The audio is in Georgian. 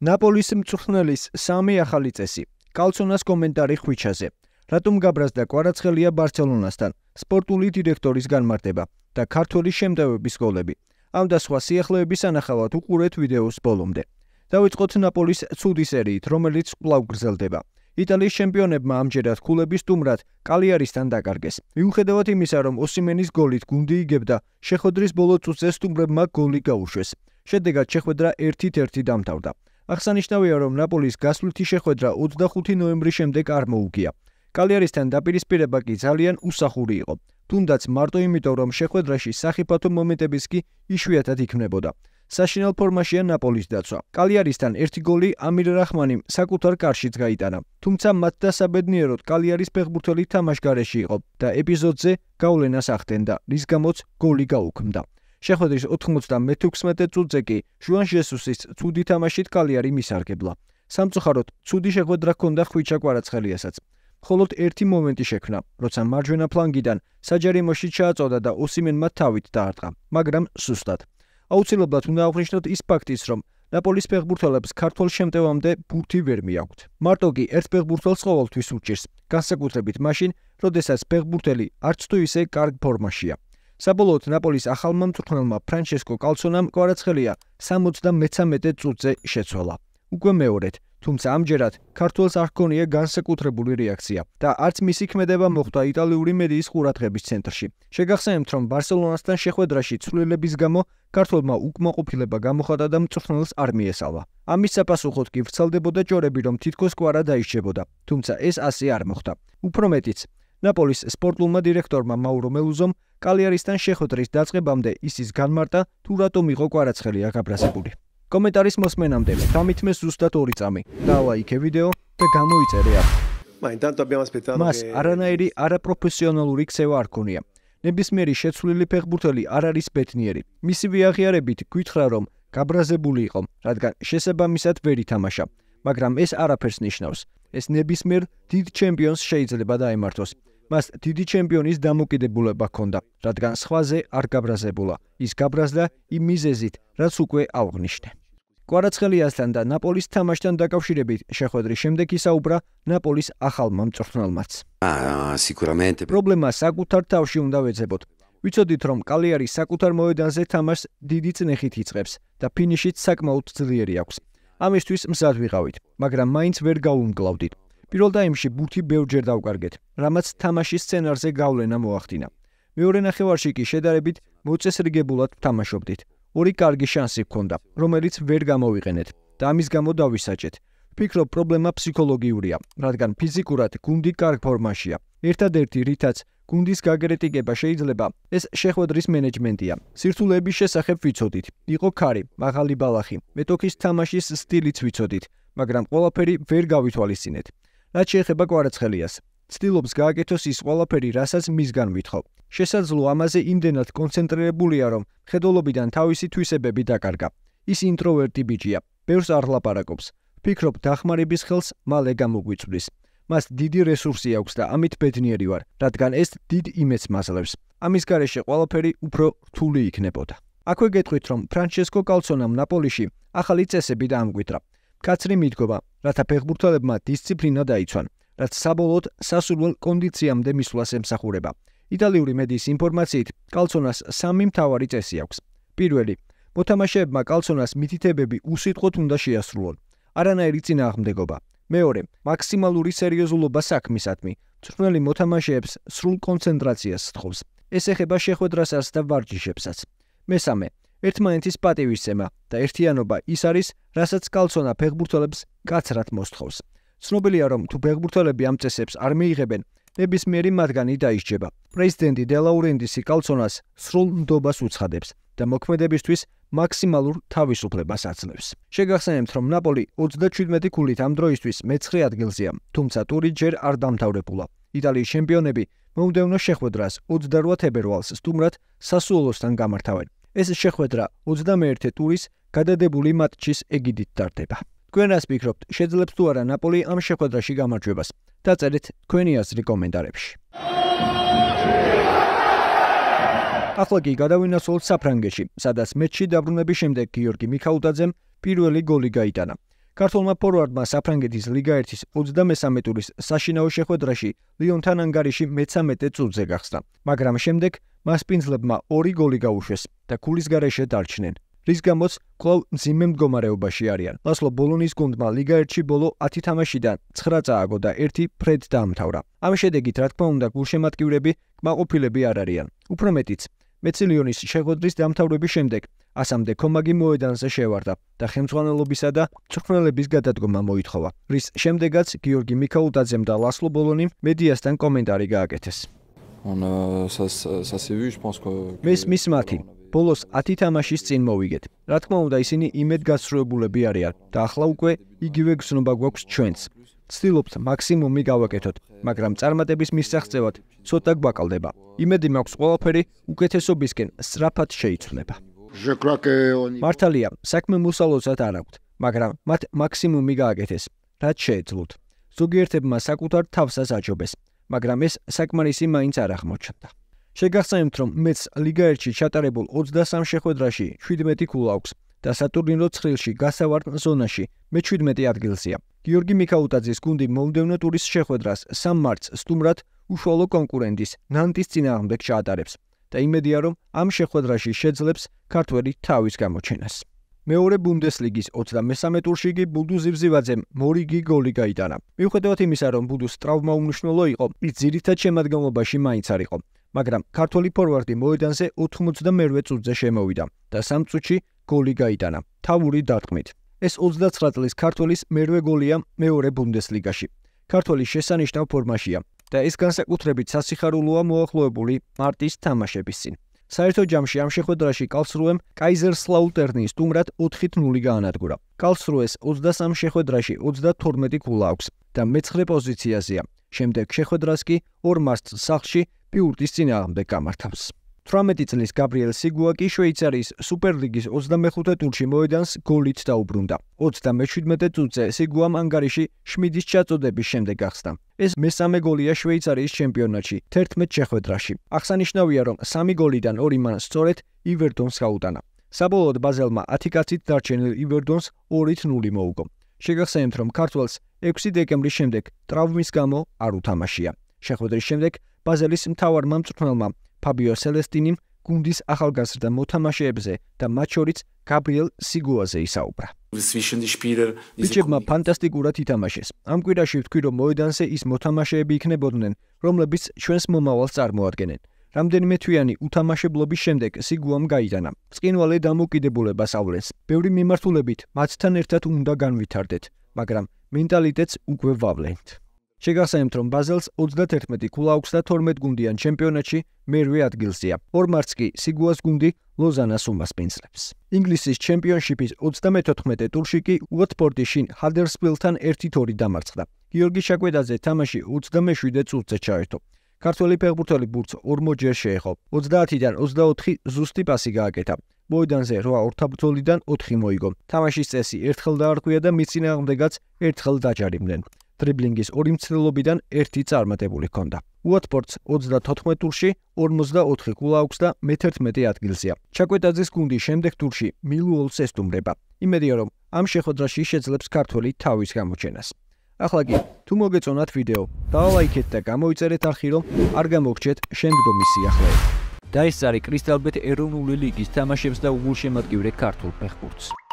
ნაპოლის მწვრთნელის 3 ახალი წესი. კალცონას კომენტარი ხვიჩაზე. რატომ გაბრაზდა კვარაცხელია ბარსელონასთან, სპორტული დირექტორის განმარტება და ქართველი შემტევების გოლები. ამ და სხვა სიახლეების ანახავად უყურეთ ვიდეოს ბოლომდე. დავიწყოთ ნაპოლის ცუდი სერიით, რომელიც კვლავ გრძელდება. იტალიის ჩემპიონებმა ამჯერად ქულების სტუმრად კალიარისთან დაკარგეს. მიუხედავად იმისა, რომ ოსიმენის გოლით გუნდი იგებდა, შეხვედრის ბოლო წუთზე სტუმრებმა გოლი გაუშვეს. შედეგად შეხვედრა 1-1 დამთავრდა. აღსანიშნავია, რომ ნაპოლის გასვლითი შეხვედრა 25 ნოემბრის შემდეგ არ მოუგია. კალიარისთან დაპირისპირება კი ძალიან უსახური იყო. თუნდაც მარტო იმიტომ, რომ შეხვედრაში სახიფათო მომენტებიც კი იშვიათად იქმნებოდა. საშინელ ფორმაშია ნაპოლის დაცვა. კალიარისთან 1 გოლი ამირ რაჰმანიმ საკუთარ კარშიც გაიტანა. თუმცა მათ დასაბედნიეროდ კალიარის ფეხბურთელი თამაშგარეში იყო და ეპიზოდზე გავლენას ახდენდა, რის გამოც გოლი გაუქმდა. შეხვედრის 96 წუთზე კი ჟუან ჟესუსის ცუდი თამაშით კალიარი მისარგებლა. სამწუხაროდ ცუდი შეხვედრა ჰქონდა ხვიჩა კვარაცხელიასაც. მხოლოდ ერთი მომენტი შექმნა, როცა მარჯვენა ფლანგიდან საჯარიმოში ჩააწოდა და ოსიმენმა თავით დაარტყა, მაგრამ სუსტად. აუცილებლად უნდა აღვნიშნოთ ის ფაქტიც, რომ ნაპოლის ფეხბურთელებს ქართველ შემტევამდე ბურთი ვერ მიაქვთ. მარტო კი ერთ ფეხბურთელს ყოველთვის უჭირს, განსაკუთრებით მაშინ, როდესაც ფეხბურთელი არც თუ ისე კარგ ფორმაშია. საბოლოოდ ნაპოლის ახალმა მწვრთნელმა ფრანჩესკო კალცონამ კვარაცხელია 73 წუთზე შეცვალა. უკვე მეორედ, თუმცა ამჯერად ქართველს არ ჰქონია განსაკუთრებული რეაქცია და არც მისი ქმედება მოხვდა იტალიური მედიის ყურადღების ცენტრში. შეგახსენებთ, რომ ბარსელონასთან შეხვედრაში ცვლილების გამო ქართველმა უკმაყოფილება გამოხატა და მწვრთნელს არ მიესალვა. ამის საპასუხოდ კი ვრცელდებოდა ჭორები, რომ თითქოს კვარა დაიშჩებოდა, თუმცა ეს ასე არ მოხდა. უფრო მეტიც, ნაპოლის სპორტულმა დირექტორმა მაურო მელუზომ კალიარისთან შეხვედრის დაწყებამდე ისის განმარტა, თუ რატომ იყო კვარაცხელია გაბრაზებული. კომენტარის მოსმენამდე დამითმე ზუსტად 2 წამი. დალაიქე ვიდეო და გამოიწერე აქ. მას არანაირი არაპროფესიონალური ქცევა არ ქონია. ნებისმიერი შეცვლილი ფეხბურთელი არ არის ბედნიერი. მისივე აღიარებით გითხრა, რომ გაბრაზებული იყო, რადგან შესაბამისად ვერ ითამაშა, მაგრამ ეს არაფერს ნიშნავს. ეს ნებისმიერ დიდ ჩემპიონს შეიძლება დაემართოს. მას დიდი ჩემპიონის დამოკიდებულება ჰქონდა, რადგან სხვაზე არ გაბრაზებულა. ის გაბრაზდა იმ მიზეზით, რაც უკვე აღნიშნე. კვარაცხელიასთან და ნაპოლის თამაშთან დაკავშირებით შეხვედრის შემდეგ ისაუბრა ნაპოლის ახალმა მწვრთნელმაც. პრობლემა საკუთარ თავში უნდა ვეძებოთ. ვიცოდით, რომ კალიარი საკუთარ მოედანზე თამაშს დიდი წნეხით იწყებს და ფინიშით საკმაოდ ძლიერი აქვს. ამისთვის მზად ვიყავით, მაგრამ მაინც ვერ გავუმკლავდით. პირველ დაიმში ბურთი ბევრჯერ დავკარგეთ, რამაც თამაშის სცენარზე გავლენა მოახდინა. მეორე ნახევარში კი შედარებით მოწესრიგებულად ვთამაშობდით. 2 კარგი შანსი ჰქონდა, რომელიც ვერ გამოვიყენეთ და ამის გამო დავისაჭეთ. ვფიქრობ, პრობლემა ფსიქოლოგიურია, რადგან ფიზიკურად გუნდი კარგ ფორმაშია. ერთადერთი რითაც გუნდის გაგრეტიკება შეიძლება, ეს შეხვედრის მენეჯმენტია. სირთულეების შესახებ ვიცოდით. იყო ქარი, მაღალი ბალახი, მეტოქის თამაშის სტილიც ვიცოდით, მაგრამ ყველაფერი ვერ გავითვალისწინეთ. რაც შეეხება კვარაცხელიას, ცდილობს გააკეთოს ის ყველაფერი, რასაც მისგან ვითხოვ. შესაძლოა ამაზე იმდენად კონცენტრირებულია, რომ ხედველობიდან თავისი თვისებები დაკარგა. ის ინტროვერტი ბიჭია, ბევრს არ ლაპარაკობს. ვფიქრობ, დახმარების ხელს მალე გამოგვიწვდის. მას დიდი რესურსი აქვს და ამით ბედნიერი ვარ, რადგან ეს დიდ იმედს მაძლევს. ამის გარეშე ყველაფერი უფრო რთული იქნებოდა. აქვე გეტყვით, რომ ფრანჩესკო კალცონამ ნაპოლიში ახალი წესები დაამკვიდრა. კაცრი მიდგომა, რათა ფეხბურთელებმა დისციპლინა დაიცვან, რაც საბოლოოდ სასურველ კონდიციამდე მისვლას ემსახურება. იტალიური მედიის ინფორმაციით, კალცონას 3 მთავარი წესი აქვს. პირველი, მოთამაშეებმა კალცონას მითითებები უსიტყვოდ უნდა შეასრულონ. არანაირი წინააღმდეგობა. მეორე, მაქსიმალური სერიოზულობა საქმისადმი. მწვრთნელი მოთამაშეებს სრულ კონცენტრაციას სთხოვს. ეს ეხება შეხვედრასაც და ვარჯიშებსაც. მესამე, ერთმანეთის პატივისცემა და ერთიანობა ის არის, რასაც კალცონა ფეხბურთელებს კაცრად მოსთხოვს. ცნობილია, რომ თუ ფეხბურთელები ამ წესებს არ მიიღებენ, ნებისმიერი მათგანი დაისჯება. პრეზიდენტი დე ლაურენტისი კალცონას სრულ ნდობას უცხადებს და მოქმედებისთვის მაქსიმალურ თავისუფლებას აძლევს. შეგახსენებთ, რომ ნაპოლი 37 ქულით ამ დროისთვის მე-9 ადგილზეა, თუმცა ტური ჯერ არ დამთავრებულა. იტალიის ჩემპიონები მომდევნო შეხვედრას 28 თებერვალს სტუმრად სასუოლოსთან გამართავენ. ეს შეხვედრა 21 ტურის გადადებული მატჩის ეგიდით ტარდება. თქვენ რას ფიქრობთ, შეძლებს თუ არა ნაპოლი ამ შეხვედრაში გამარჯვებას? დაწერეთ თქვენი აზრი კომენტარებში. ახლა კი გადავინაცვლოთ საფრანგეთში, სადაც მეჩში დაბრუნების შემდეგ გიორგი მიკაუტაძემ პირველი გოლი გაიტანა. ქართველმა ფორვარდმა საფრანგეთის ლიგა 1-ის 23 ტურის საშინაო შეხვედრაში ლიონთან ანგარიში მე-13 წუთზე გახსნა, მაგრამ შემდეგ მას პინძლებმა 2 გოლი გაუშვეს და ქულის გარეშე დარჩნენ. რის გამოც კვლავ მძიმე მდგომარეობაში არიან. ლასლო ბოლონის გუნდმა ლიგა 1-ში ბოლო 10 თამაშიდან 9 წააგო და 1 ფრედ დაამთავრა. ამ შედეგით, რა თქმა უნდა, გულშემატკივრები კმაყოფილები არ არიან. უფრო მეტიც, მეცილიონის შეხვედრის დამთავრების შემდეგ ასამდე კომაგი მოედანზე შევარდა და ხელმძღვანელობისა და მწვრთნელების გადადგომა მოითხოვა, რის შემდეგაც გიორგი მიკაუტაძემ და ლასლო ბოლონიმ მედიასთან კომენტარი გააკეთეს. მის მათი ბოლოს 10 თამაშის წინ მოვიგეთ. რა თქმა უნდა, ისინი იმედგაცრუებულები არიან და ახლა უკვე იგივე გზნობა გვაქვს ჩვენც. ვცდილობთ მაქსიმუმი გავაკეთოთ, მაგრამ წარმატების მისაღწევად ცოტა გვაკლდება. იმედი მაქვს ყველაფერი უკეთესობისკენ სწრაფად შეიცვლება. მართალია, საქმე მოსალოდსად არ აქვთ, მაგრამ მათ მაქსიმუმი გააკეთეს, რაც შეეძლოთ. ზოგიერთებმა საკუთარ თავსაც აჯობეს, მაგრამ ეს საკმარისი მაინც არ აღმოჩნდა. შეგახსენებთ, რომ მეც ლიგა 1-ში ჩატარებულ 23 შეხვედრაში 17 ქულა აქვს და სატურნირო ცხრილში გასავარდ ზონაში მე-17 ადგილზეა. გიორგი მიკაუტაძის გუნდი მომდევნო ტურის შეხვედრას 3 მარტს სტუმრად უშუალო კონკურენტის ნანტის წინააღმდეგ ჩაატარებს და იმედია, რომ ამ შეხვედრაში შეძლებს ქართველი თავის გამოჩენას. მეორე ბუნდესლიგის 23 ტურში კი ბუდუ ზივზივაძემ მორიგი გოლი გაიტანა. მიუხედავად იმისა, რომ ბუდუს ტრავმა უმნიშვნელო იყო, ის ძირითად შემადგენლობაში მაინც არ იყო, მაგრამ ქართველი ფორვარდი მოედანზე 98 წუთზე შემოვიდა და 3 წუთში გოლი გაიტანა, თავური დარტყმით. ეს 29 წლის ქართველის მერვე გოლია მეორე ბუნდესლიგაში. ქართველი შესანიშნავ ფორმაშია და ეს განსაკუთრებით სასიხარულოა მოახლოებული მარტის თამაშების წინ. საერთო ჯამში ამ შეხვედრაში კალსრუემ კაიზერსლაუტერნის სტუმრად 4-0 გაანადგურა. კალსრუეს 23 შეხვედრაში 32 ქულა აქვს და მე-9 პოზიციაზეა. შემდეგ შეხვედრას კი 2 მარტს სახლში პიურტის წინააღმდეგ გამართავს. 18 წლის გაბრიელ სიგუა კი შვეიცარიის სუპერლიგის 25 ტურში მოედანს გოლით დაუბრუნდა. 27 წუთზე სიგუამ ანგარიში შმიდის ჩაწოდების შემდეგ გახსნა. ეს მესამე გოლია შვეიცარიის ჩემპიონატში 11 შეხვედრაში. აღსანიშნავია, რომ 3 გოლიდან 2 მან სწორედ ივერტონს გაუტანა. საბოლოოდ ბაზელმა 10 კაცით დარჩენილ ივერტონს 2-0 მოუგო. შეგახსენებთ, რომ ქართველს 6 დეკემბრის შემდეგ ტრავმის გამო არ უთამაშია. შეხვედრის შემდეგ ბაზელის მთავარმა მწვრთნელმა ფაბიო სელესტინიმ გუნდის ახალგაზრდა მოთამაშეებზე და მათ შორის გაბრიელ სიგუაზე ისაუბრა. ბიჭებმა ფანტასტიკურად ითამაშეს. ამ კვირაში ვთქვი, რომ მოედანზე ის მოთამაშეები იქნებოდნენ, რომლებიც ჩვენს მომავალს წარმოადგენენ. რამდენიმე თვიანი უთამაშებლობის შემდეგ სიგუამ გაიტანა. ბრწყინვალე დამოკიდებულებას ავლენს. ბევრი მიმართულებით მათთან ერთად უნდა განვითარდეთ, მაგრამ მენტალიტეტს უკვე ვავლენთ. შეგახსენებთ, რომ ბაზელს 31 ქულა აქვს და 12 გუნდიან ჩემპიონატში მერვე ადგილზეა. 2 მარტს კი სიგუას გუნდი ლოზანას უმასპინძლებს. ინგლისის ჩემპიონშიპის 34 ტურში კი უოტფორდის შინ ჰადერსფილდთან 1-2 დამარცხდა. გიორგი შაკვედაძე თამაში 27 წუთზე ჩაერთო. ქართველი ფეხბურთელი ბურთს 40-ჯერ შეეხო. 30-დან 24 ზუსტი პასი გააკეთა. მოედანზე 8 ორთაბრძოლიდან 4 მოიგო. თამაშის წესი ერთხელ დაარღვია და მის წინააღმდეგაც ერთხელ დაჯარიმდნენ. დრიბლინგის 2 მცდელობიდან 1 წარმატებული ჰქონდა. უოტფორდს 34 ტურში 44 ქულა აქვს და მე-11 ადგილზეა. ჩაკვეტაძის გუნდი შემდეგ ტურში მილუოლს ესტუმრება. იმედია, რომ ამ შეხვედრაში შეძლებს ქართველი თავის გამოჩენას. ახლა კი, თუ მოგეწონათ ვიდეო, დაალაიქეთ და გამოიწერეთ არხი, რომ არ გამოგრჩეთ შემდგომი სიახლეები. და ეს არის კრისტალბეთ ეროვნული ლიგის თამაშებს და უგულშემატკივრე ქართულ ფეხბურთს.